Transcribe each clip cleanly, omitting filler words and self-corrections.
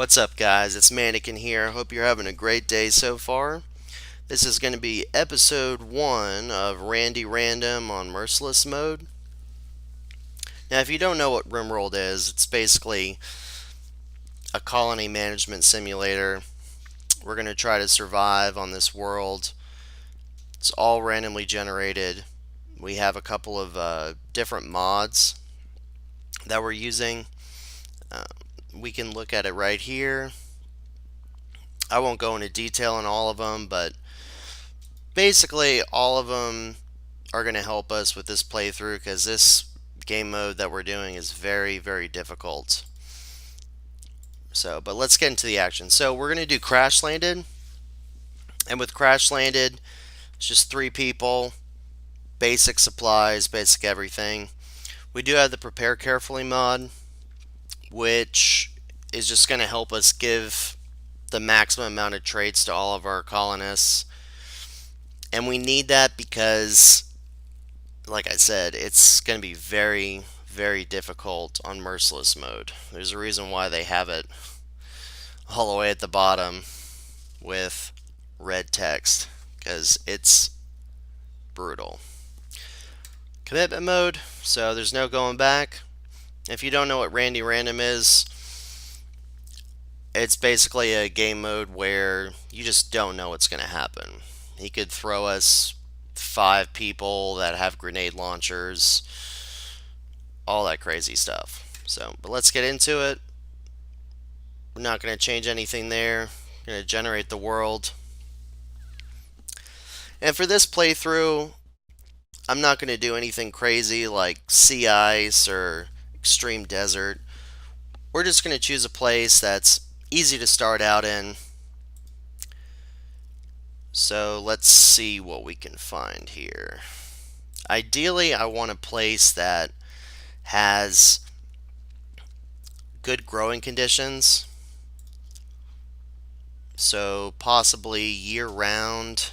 What's up, guys? It's Manakin here. Hope you're having a great day so far. This is going to be episode 1 of Randy Random on Merciless mode. Now, if you don't know what RimWorld is, it's basically a colony management simulator. We're going to try to survive on this world. It's all randomly generated. We have a couple of different mods that we're using. Uh, we can look at it right here. I won't go into detail on all of them, but basically all of them are going to help us with this playthrough because this game mode that we're doing is very, very difficult. But let's get into the action. So we're going to do Crash Landed, and with Crash Landed, it's just 3 people, basic supplies, basic everything. We do have the Prepare Carefully mod, which is just going to help us give the maximum amount of traits to all of our colonists. And we need that because, like I said, it's going to be very, very difficult on Merciless mode. There's a reason why they have it all the way at the bottom with red text, because it's brutal. Commitment mode, so there's no going back. If you don't know what Randy Random is, it's basically a game mode where you just don't know what's going to happen. He could throw us 5 people that have grenade launchers, all that crazy stuff. But let's get into it. We're not going to change anything there. We're going to generate the world. And for this playthrough, I'm not going to do anything crazy like sea ice or extreme desert. We're just going to choose a place that's easy to start out in. So let's see what we can find here. Ideally, I want a place that has good growing conditions. So possibly year-round.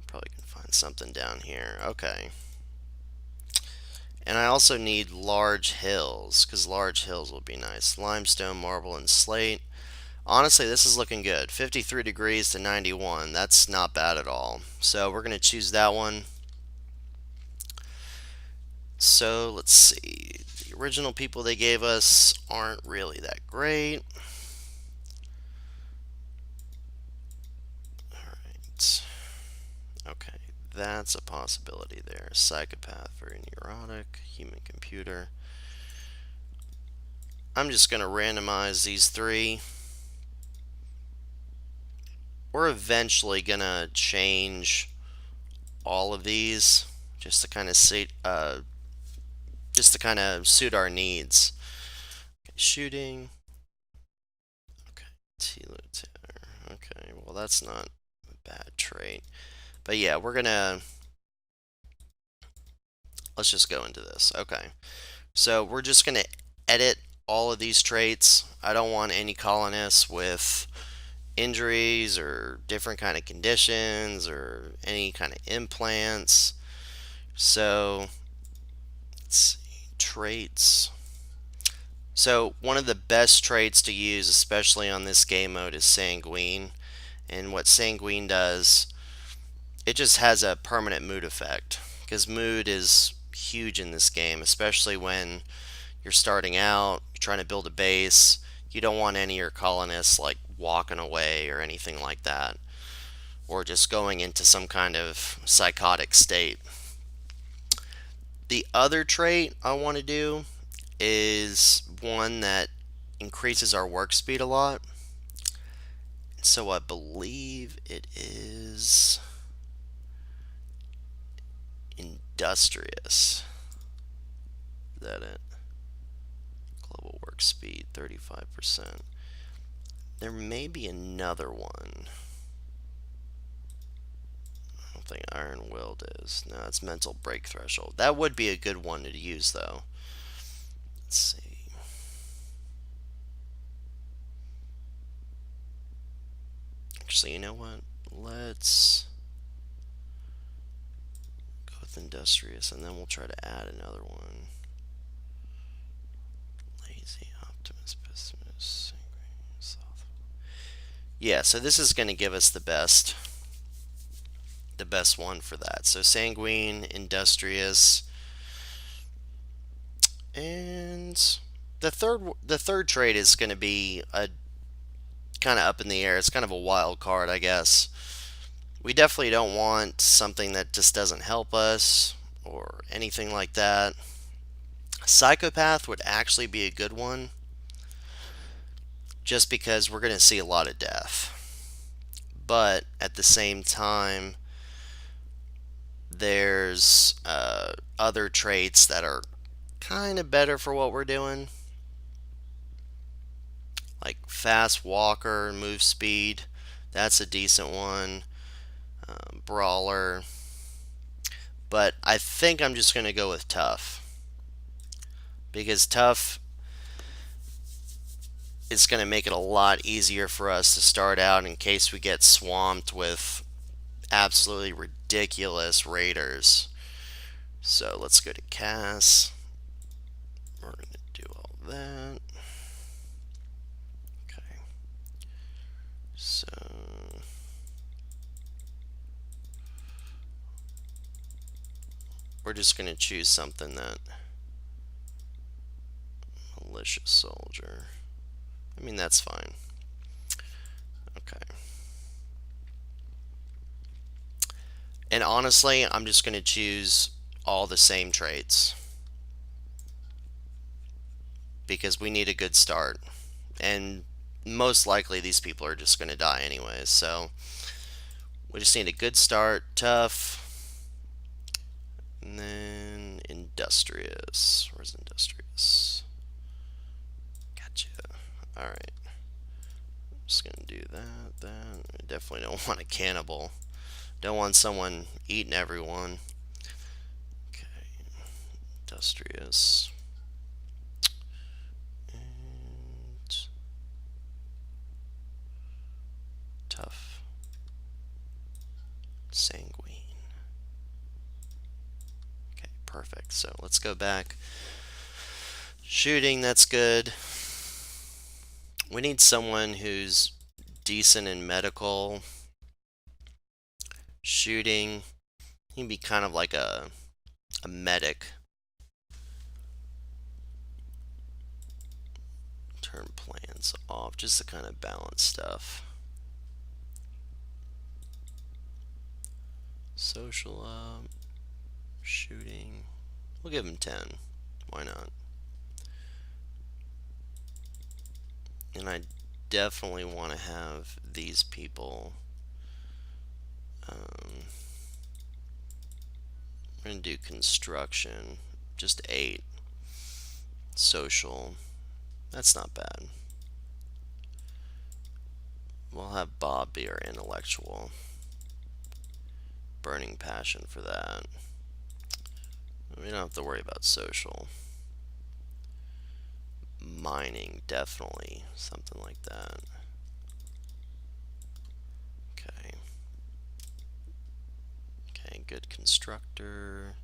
Probably can find something down here. Okay. And I also need large hills, because large hills will be nice. Limestone, marble, and slate. Honestly, this is looking good. 53 degrees to 91. That's not bad at all. So we're going to choose that one. So let's see. The original people they gave us aren't really that great. Alright. Okay. That's a possibility there. Psychopath, very neurotic. Human computer. I'm just going to randomize these 3. We're eventually going to change all of these just to kind of suit our needs. Okay, shooting. Okay, Tilo Tanner. Okay, well that's not a bad trait. But yeah, let's just go into this. Okay. So we're just gonna edit all of these traits. I don't want any colonists with injuries or different kind of conditions or any kind of implants. So let's see, traits. So one of the best traits to use, especially on this game mode, is Sanguine. And what Sanguine does, it just has a permanent mood effect, because mood is huge in this game, especially when you're starting out, you're trying to build a base. You don't want any of your colonists like walking away or anything like that, or just going into some kind of psychotic state. The other trait I want to do is one that increases our work speed a lot. So I believe it is Industrious. Is that it? Global work speed, 35%. There may be another one. I don't think Iron Willed is. No, it's Mental Break Threshold. That would be a good one to use, though. Let's see. Actually, you know what? Let's go with Industrious, and then we'll try to add another one. Lazy, Optimist, Pessimist, Sanguine. Yeah, so this is going to give us the best one for that. So sanguine, industrious, and the third trait is going to be a kind of up in the air. It's kind of a wild card, I guess. We definitely don't want something that just doesn't help us or anything like that. Psychopath would actually be a good one just because we're going to see a lot of death. But at the same time, there's other traits that are kind of better for what we're doing, like fast walker, move speed. That's a decent one. Brawler. But I think I'm just going to go with tough because tough is going to make it a lot easier for us to start out in case we get swamped with absolutely ridiculous raiders. So let's go to Cass. We're going to do all that. Okay. So we're just going to choose something that malicious soldier. I mean, that's fine. Okay. And honestly, I'm just going to choose all the same traits because we need a good start. And most likely these people are just going to die anyways. So we just need a good start, tough, and then industrious. Where's industrious? Gotcha. Alright. I'm just going to do that. I definitely don't want a cannibal. Don't want someone eating everyone. Okay. Industrious. And tough. Sanguine. Okay, perfect. So let's go back. Shooting, that's good. We need someone who's decent in medical. Shooting. He can be kind of like a medic. Turn plans off just to kind of balance stuff. Social up. Shooting. We'll give him 10. Why not? And I definitely want to have these people. We're going to do construction. Just 8. Social. That's not bad. We'll have Bob be our intellectual. Burning passion for that. We don't have to worry about social. Mining, definitely. Something like that. Okay. Okay, good constructor.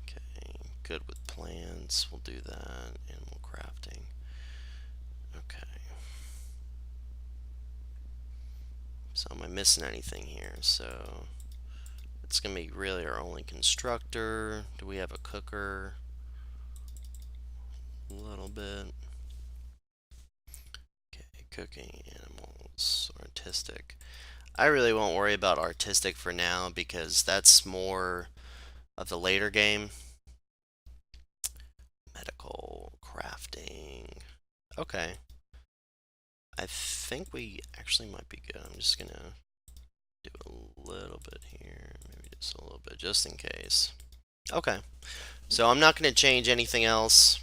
Okay, good with plants. We'll do that. Animal crafting. Okay. So am I missing anything here? So it's going to be really our only constructor. Do we have a cooker? A little bit. Okay, cooking, animals, artistic. I really won't worry about artistic for now because that's more of the later game. Medical, crafting. Okay. I think we actually might be good. I'm just gonna do a little bit here, maybe just a little bit, just in case. Okay. So I'm not gonna change anything else.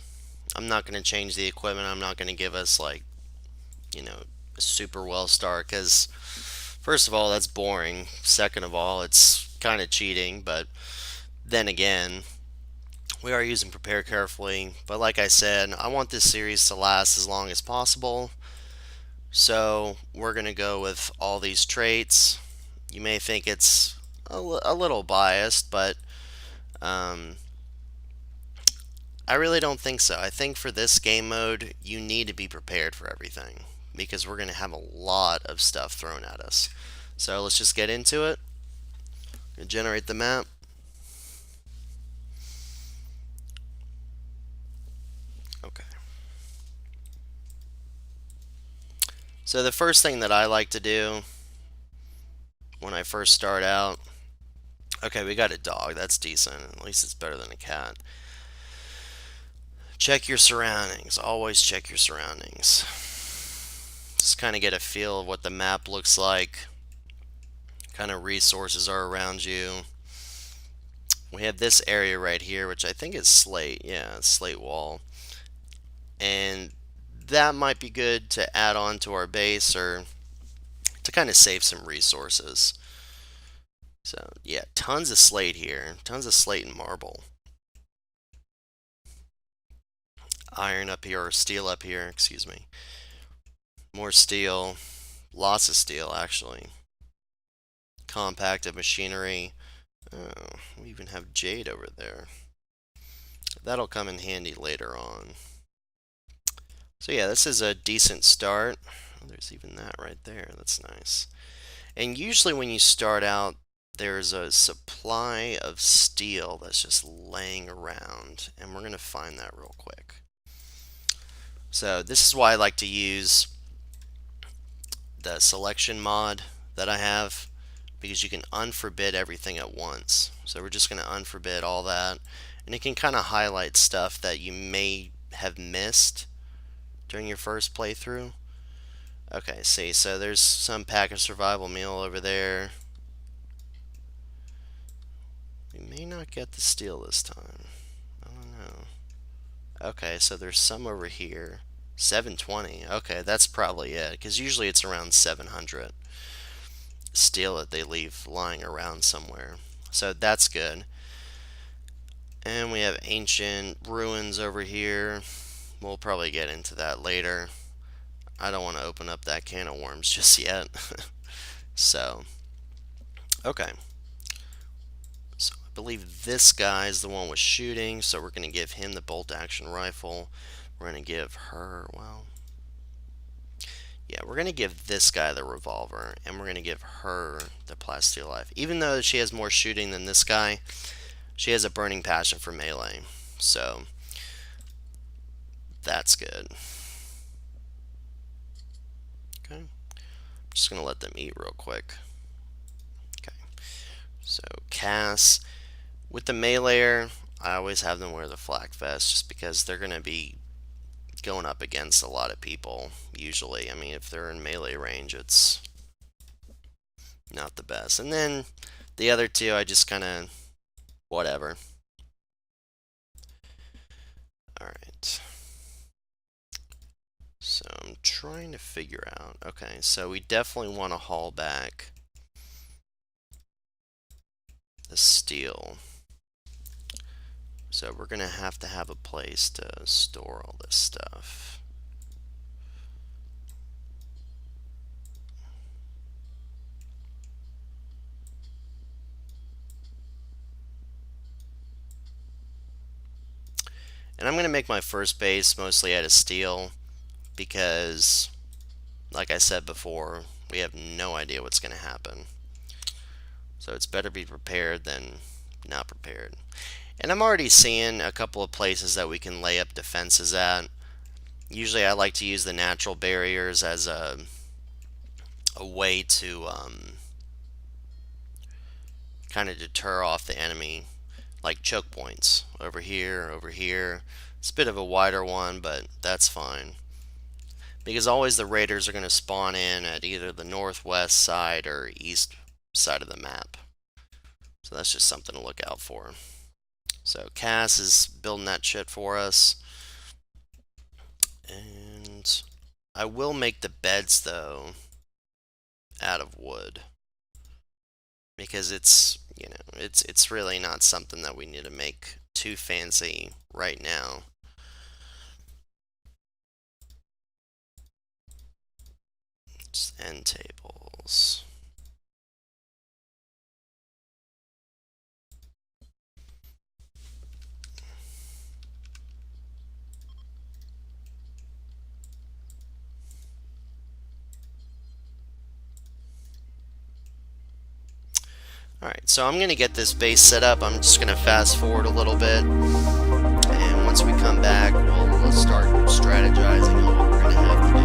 I'm not gonna change the equipment. I'm not gonna give us like, a super well start because first of all, that's boring. Second of all, it's kind of cheating, but then again, we are using prepare carefully. But like I said, I want this series to last as long as possible. So we're going to go with all these traits. You may think it's a little biased, but um, I really don't think so. I think for this game mode, you need to be prepared for everything. because we're going to have a lot of stuff thrown at us. So let's just get into it. Generate the map. Okay. So the first thing that I like to do when I first start out, okay, we got a dog. That's decent. At least it's better than a cat. Check your surroundings. Always check your surroundings. Just kind of get a feel of what the map looks like, kind of resources are around you. We have this area right here, which I think is slate. Yeah, it's slate wall. And that might be good to add on to our base or to kind of save some resources. So, yeah, tons of slate here. Tons of slate and marble. Iron up here, or steel up here, excuse me. More steel. Lots of steel, actually. Compacted machinery. Oh, we even have jade over there. That'll come in handy later on. So yeah, this is a decent start. Oh, there's even that right there. That's nice. And usually when you start out, there's a supply of steel that's just laying around, and we're going to find that real quick. So this is why I like to use the selection mod that I have, because you can unforbid everything at once. So we're just going to unforbid all that, and it can kind of highlight stuff that you may have missed during your first playthrough. Okay, see, so there's some packaged survival meal over there. We may not get the steel this time. I don't know. Okay, so there's some over here. 720. Okay, that's probably it, because usually it's around 700 steel that they leave lying around somewhere. So that's good. And we have ancient ruins over here. We'll probably get into that later. I don't want to open up that can of worms just yet. So, okay. So I believe this guy is the one with shooting, so we're going to give him the bolt action rifle. We're going to give her, well, yeah, we're going to give this guy the revolver, and we're going to give her the plasteel life. Even though she has more shooting than this guy, she has a burning passion for melee. So, that's good. Okay. I'm just going to let them eat real quick. Okay. So, Cass. With the meleeer, I always have them wear the flak vest just because they're going to be going up against a lot of people, usually. I mean, if they're in melee range, it's not the best. And then the other two, I just kind of, whatever. Alright. So I'm trying to figure out, okay, so we definitely want to haul back the steel. So we're going to have a place to store all this stuff. And I'm going to make my first base mostly out of steel because, like I said before, we have no idea what's going to happen. So it's better be prepared than not prepared. And I'm already seeing a couple of places that we can lay up defenses at. Usually I like to use the natural barriers as a way to kind of deter off the enemy, like choke points over here, over here. It's a bit of a wider one, but that's fine. Because always the raiders are going to spawn in at either the northwest side or east side of the map. So that's just something to look out for. So Cass is building that shit for us. And I will make the beds, though, out of wood. Because it's, you know, it's really not something that we need to make too fancy right now. Just end tables. Alright, so I'm going to get this base set up. I'm just going to fast forward a little bit. And once we come back, we'll start strategizing on what we're going to have to do.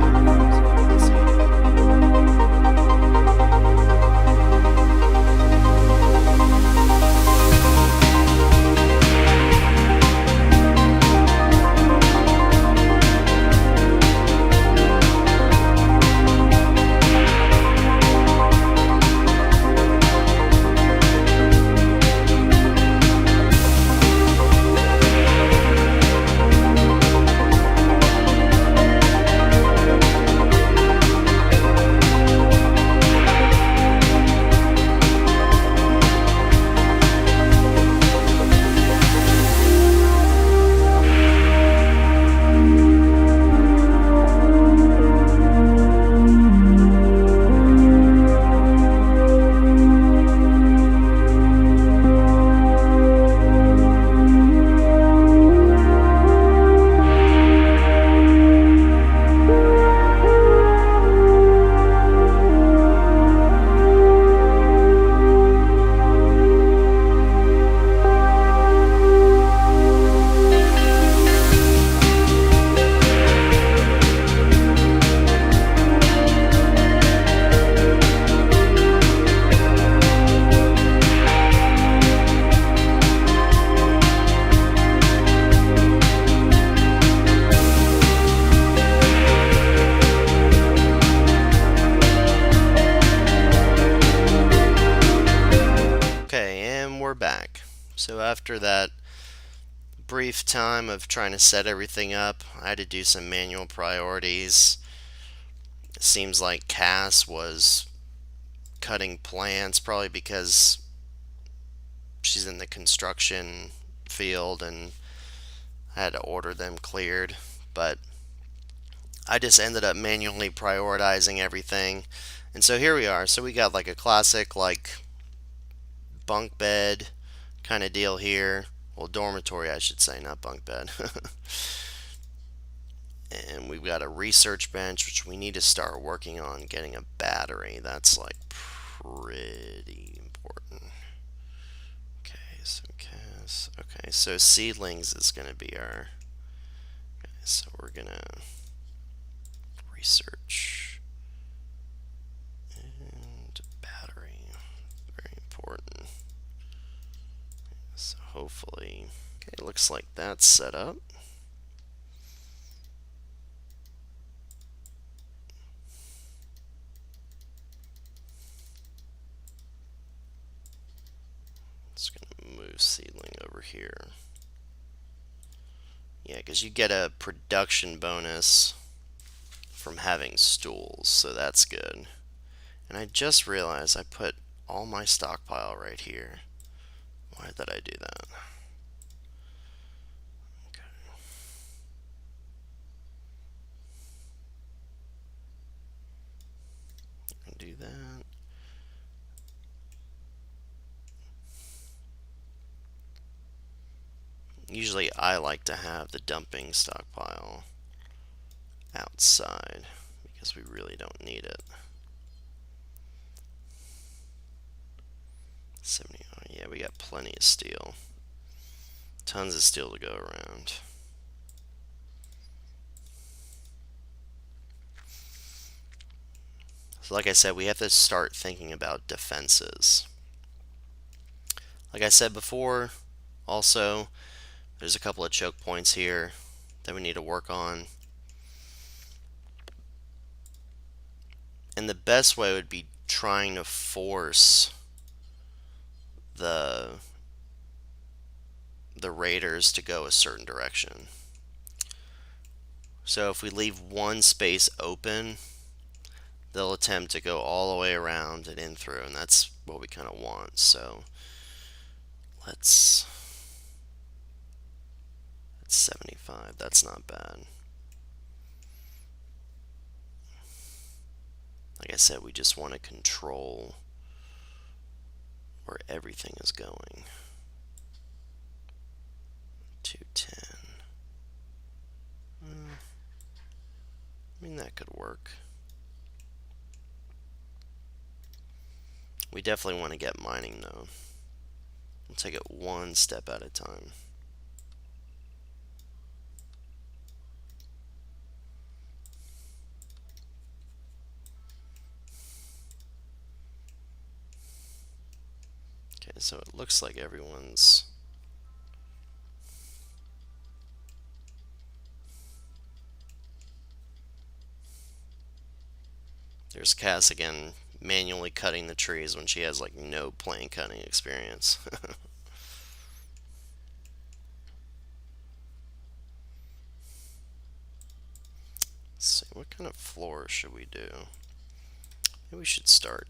We're back. So after that brief time of trying to set everything up, I had to do some manual priorities. It seems like Cass was cutting plants, probably because she's in the construction field and I had to order them cleared. But I just ended up manually prioritizing everything. And so here we are. So we got like a classic bunk bed kind of deal here. Well, dormitory, I should say, not bunk bed. And we've got a research bench, which we need to start working on getting a battery. That's like pretty important. Okay, so seedlings is going to be our. Okay, so we're going to research and battery. Very important. So hopefully, okay, it looks like that's set up. Just going to move seedling over here. Yeah, because you get a production bonus from having stools, so that's good. And I just realized I put all my stockpile right here. Why did I do that? Okay. Do that. Usually I like to have the dumping stockpile outside because we really don't need it. 70, oh yeah, we got plenty of steel. Tons of steel to go around. So like I said, we have to start thinking about defenses. Like I said before, also, there's a couple of choke points here that we need to work on. And the best way would be trying to force the raiders to go a certain direction. So if we leave one space open, they'll attempt to go all the way around and in through, and that's what we kind of want. So let's 75. That's not bad. Like I said, we just want to control where everything is going. 210. I mean, that could work. We definitely want to get mining though. We'll take it one step at a time. Okay, so it looks like everyone's... There's Cass again, manually cutting the trees when she has like no plant cutting experience. Let's see, what kind of floor should we do? Maybe we should start.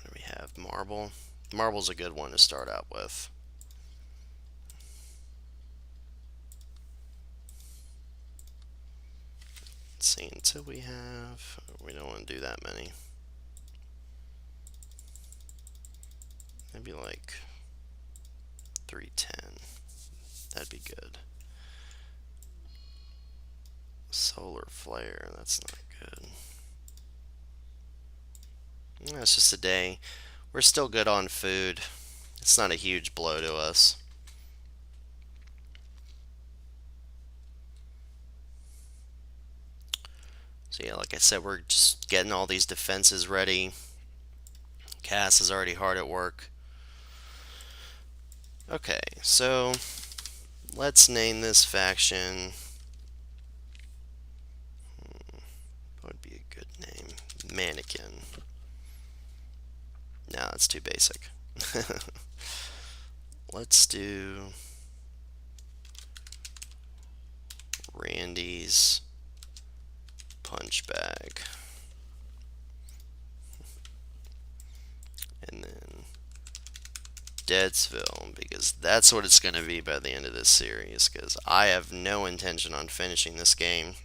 What do we have? Marble. Marble's a good one to start out with. Let's see, until we have... We don't want to do that many. Maybe like 310. That'd be good. Solar flare, that's not good. It's just a day. We're still good on food. It's not a huge blow to us. So yeah, like I said, we're just getting all these defenses ready. Cass is already hard at work. Okay, so let's name this faction. What would be a good name? Manakin. No, that's too basic. Let's do Randy's punch bag. And then Deadsville, because that's what it's going to be by the end of this series, because I have no intention on finishing this game.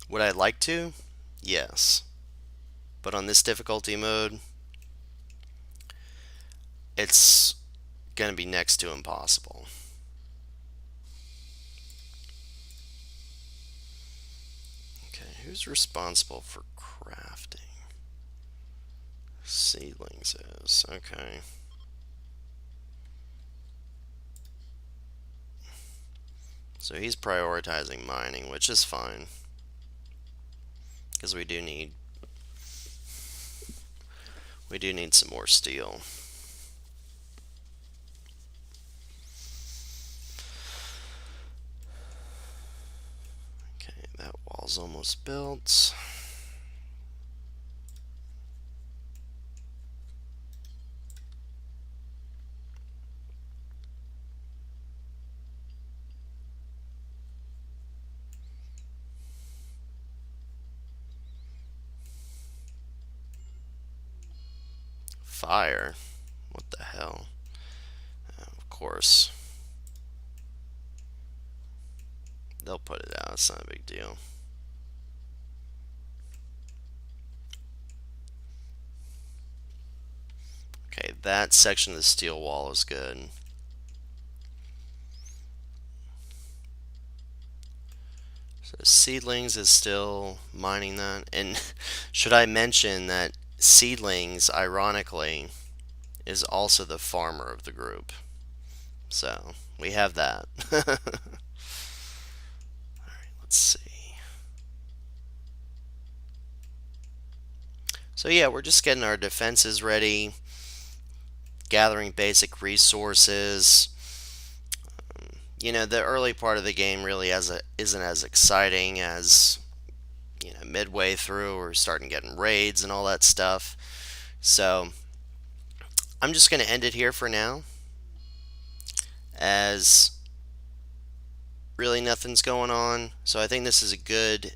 Would I like to? Yes. But on this difficulty mode, it's going to be next to impossible. Okay, who's responsible for crafting? Seedlings is. Okay. So he's prioritizing mining, which is fine. Because we do need some more steel. Okay, that wall's almost built. Fire? What the hell? Of course. They'll put it out, it's not a big deal. Okay, that section of the steel wall is good. So Seedlings is still mining that. And should I mention that Seedlings, ironically, is also the farmer of the group. So we have that. Alright, let's see. So yeah, we're just getting our defenses ready, gathering basic resources. You know, the early part of the game really isn't as exciting as, you know, midway through we're starting getting raids and all that stuff. So I'm just going to end it here for now, as really nothing's going on. So I think this is a good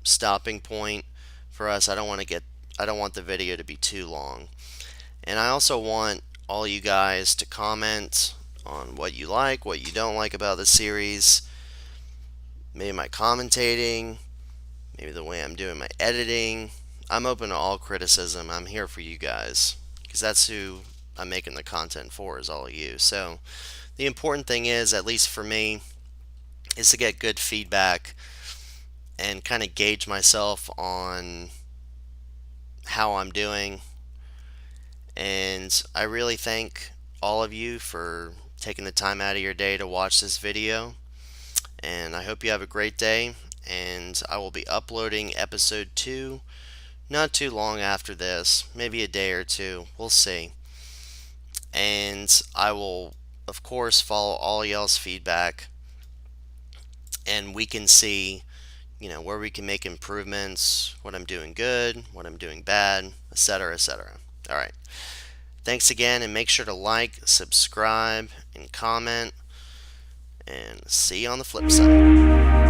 stopping point for us. I don't want the video to be too long. And I also want all you guys to comment on what you like, what you don't like about the series. Maybe my commentating, maybe the way I'm doing my editing. I'm open to all criticism. I'm here for you guys, because that's who I'm making the content for, is all of you. So the important thing is, at least for me, is to get good feedback and kind of gauge myself on how I'm doing, And I really thank all of you for taking the time out of your day to watch this video. And I hope you have a great day. And I will be uploading episode 2 not too long after this, maybe a day or two. We'll see. And I will, of course, follow all y'all's feedback, and we can see, where we can make improvements, what I'm doing good, what I'm doing bad, etc., etc. All right. Thanks again, and make sure to like, subscribe, and comment, and see you on the flip side.